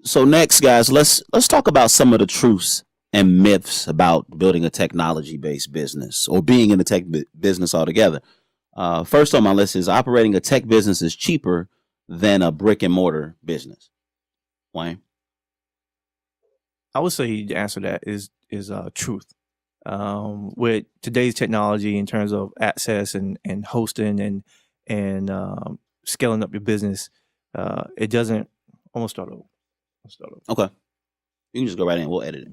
So next, guys, let's talk about some of the truths and myths about building a technology based business or being in the business altogether. First on my list is operating a tech business is cheaper than a brick and mortar business. Wayne. I would say the answer to that is truth. With today's technology in terms of access and hosting and scaling up your business, it doesn't almost start over. Start over. Okay, you can just go right in. We'll edit it.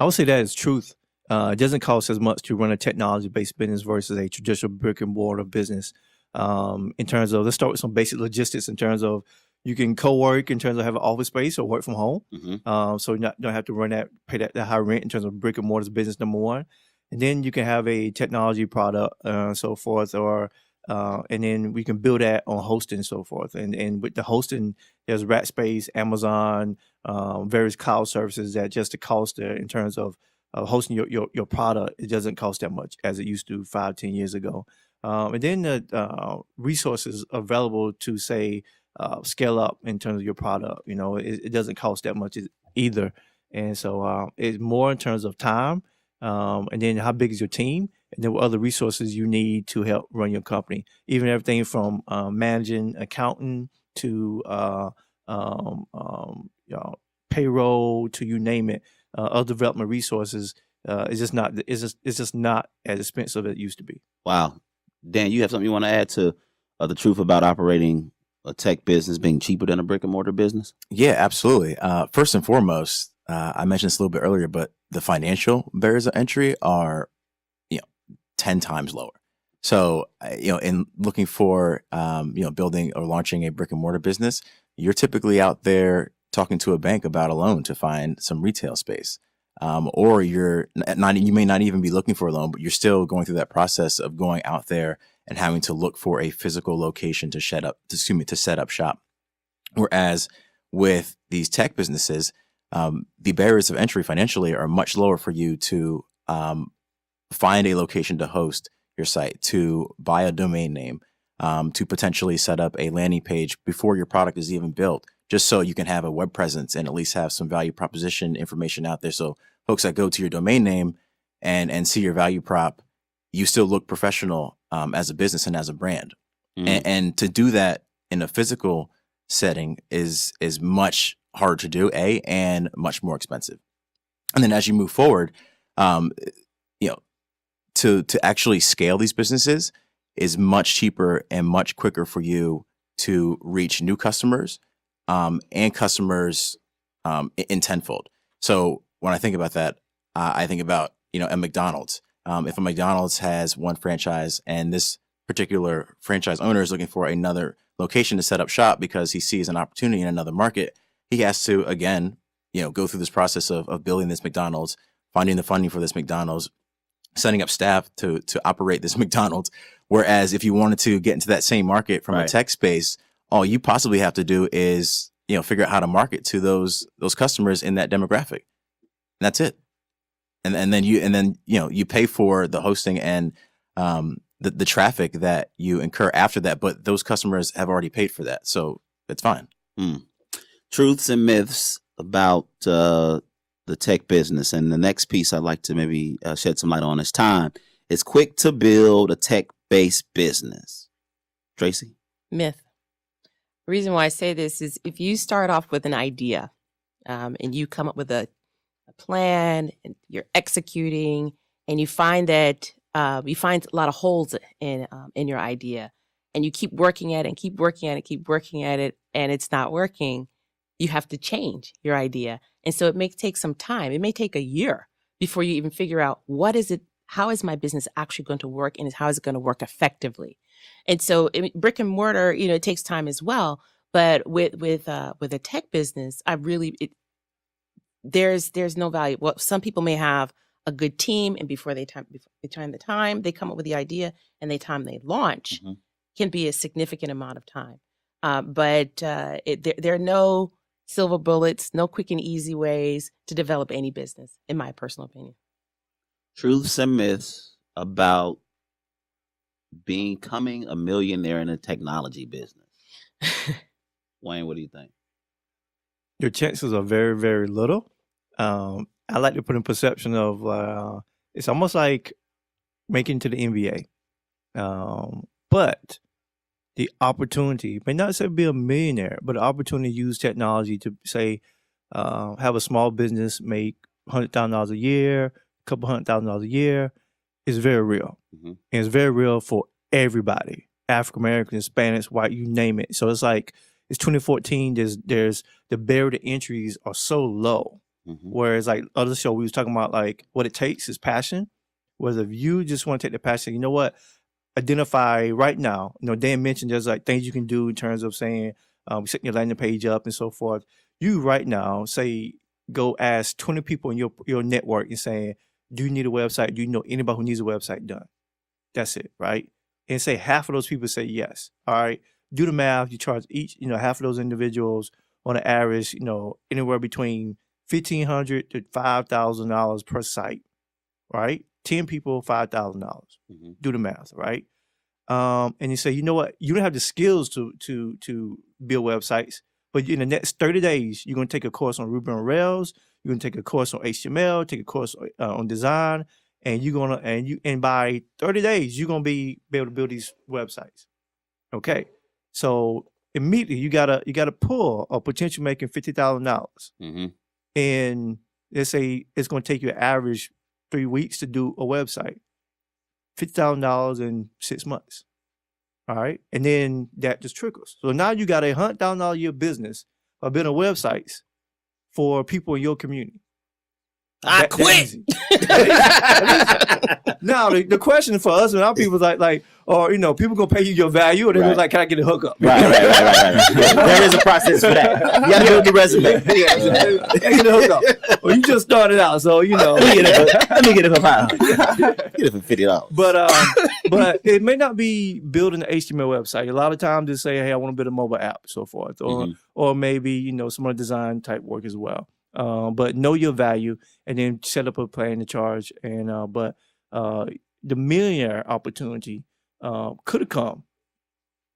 I would say that is truth. It doesn't cost as much to run a technology-based business versus a traditional brick and mortar business. In terms of, let's start with some basic logistics. In terms of, you can co-work in terms of have an office space or work from home. So you don't have to pay that high rent in terms of brick and mortar business, number one. And then you can have a technology product, so forth, or and then we can build that on hosting and so forth. And with the hosting, there's Rackspace, Amazon, various cloud services that just the cost there in terms of hosting your product, it doesn't cost that much as it used to 5-10 years ago. And then the resources available to say scale up in terms of your product, it doesn't cost that much either. And so it's more in terms of time, and then how big is your team, and then what other resources you need to help run your company. Even everything from managing accountant to payroll to you name it, other development resources. It's just not as expensive as it used to be. Wow, Dan, you have something you want to add to the truth about operating a tech business being cheaper than a brick and mortar business? Yeah, absolutely. First and foremost, I mentioned this a little bit earlier, but the financial barriers of entry are, 10 times lower. So, in looking for, building or launching a brick and mortar business, you're typically out there talking to a bank about a loan to find some retail space. Or you may not even be looking for a loan, but you're still going through that process of going out there and having to look for a physical location to set up shop. Whereas with these tech businesses, the barriers of entry financially are much lower for you to find a location to host your site, to buy a domain name, to potentially set up a landing page before your product is even built, just so you can have a web presence and at least have some value proposition information out there. So folks that go to your domain name and see your value prop, you still look professional as a business and as a brand. And to do that in a physical setting is much harder to do, and much more expensive. And then as you move forward, to actually scale these businesses is much cheaper and much quicker for you to reach new customers and customers in tenfold. So when I think about that, I think about, a McDonald's. If a McDonald's has one franchise and this particular franchise owner is looking for another location to set up shop because he sees an opportunity in another market, he has to, again, go through this process of building this McDonald's, finding the funding for this McDonald's, setting up staff to operate this McDonald's. Whereas if you wanted to get into that same market from a tech space, all you possibly have to do is, figure out how to market to those customers in that demographic. And that's it. And then you pay for the hosting and the traffic that you incur after that, but those customers have already paid for that. So it's fine. Truths and myths about the tech business. And the next piece I'd like to maybe shed some light on is time. It's quick to build a tech-based business. Tracy? Myth. The reason why I say this is if you start off with an idea and you come up with a plan and you're executing and you find that you find a lot of holes in your idea and you keep working at it and keep working at it and it's not working, you have to change your idea. And so it may take some time. It may take a year before you even figure out how is my business actually going to work and how is it going to work effectively. And so brick and mortar, it takes time as well. But with a tech business, there's no value. Well, some people may have a good team, and before they time the time, they come up with the idea, and the time they launch can be a significant amount of time. But there are no silver bullets, no quick and easy ways to develop any business, in my personal opinion. Truths and myths about becoming a millionaire in a technology business. Wayne, what do you think? your chances are very, very little. I like to put in perception of it's almost like making it to the NBA. But the opportunity may not say be a millionaire, but the opportunity to use technology to say have a small business make $100,000 a year, a couple $100,000 a year is very real. And it's very real for everybody. African American, Hispanics, white, you name it. So it's like it's 2014. There's the barrier to entries are so low. Whereas like other show we was talking about like what it takes is passion. Whereas if you just want to take the passion, you know what? Identify right now. You know, Dan mentioned there's like things you can do in terms of saying setting your landing page up and so forth. You right now say go ask 20 people in your network and saying, do you need a website? Do you know anybody who needs a website done? That's it, right? And say half of those people say yes. All right. Do the math. You charge each, half of those individuals on an average, anywhere between $1,500 to $5,000 per site, right? 10 people, $5,000. Do the math, right? And you say, you know what? You don't have the skills to build websites, but in the next 30 days, you're going to take a course on Ruby on Rails. You're going to take a course on HTML, take a course on design, and by 30 days, you're going to be able to build these websites. Okay. So immediately you gotta pull a potential making $50,000. And let's say it's going to take you an average 3 weeks to do a website, $50,000 in 6 months. All right. And then that just trickles. So now you got a $100,000 a year business of building websites for people in your community. I quit. Now the question for us and our people is like, people gonna pay you your value, or they was like, can I get a hookup? Right. There is a process for that. You gotta build the resume. Get a hookup. Well, you just started out, so let me get it for $5. Get it for $50. But it may not be building an HTML website. A lot of times they say, hey, I want to build a mobile app, so forth, or maybe some other design type work as well. But know your value and then set up a plan to charge. And but the millionaire opportunity could have come,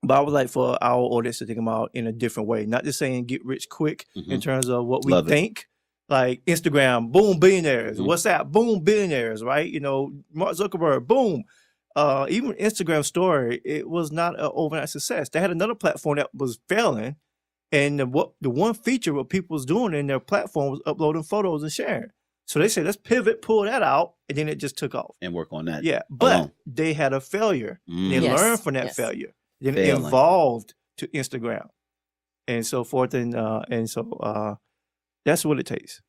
but I would like for our audience to think about in a different way. Not just saying get rich quick in terms of what we think. Like Instagram, boom, billionaires. WhatsApp, boom, billionaires. Right? Mark Zuckerberg, boom. Even Instagram story, it was not an overnight success. They had another platform that was failing. And the one feature what people was doing in their platform was uploading photos and sharing. So they said, let's pivot, pull that out, and then it just took off. And work on that. Yeah, but they had a failure. They learned from that failure. Then it Failing. evolved to Instagram and so forth. And so that's what it takes.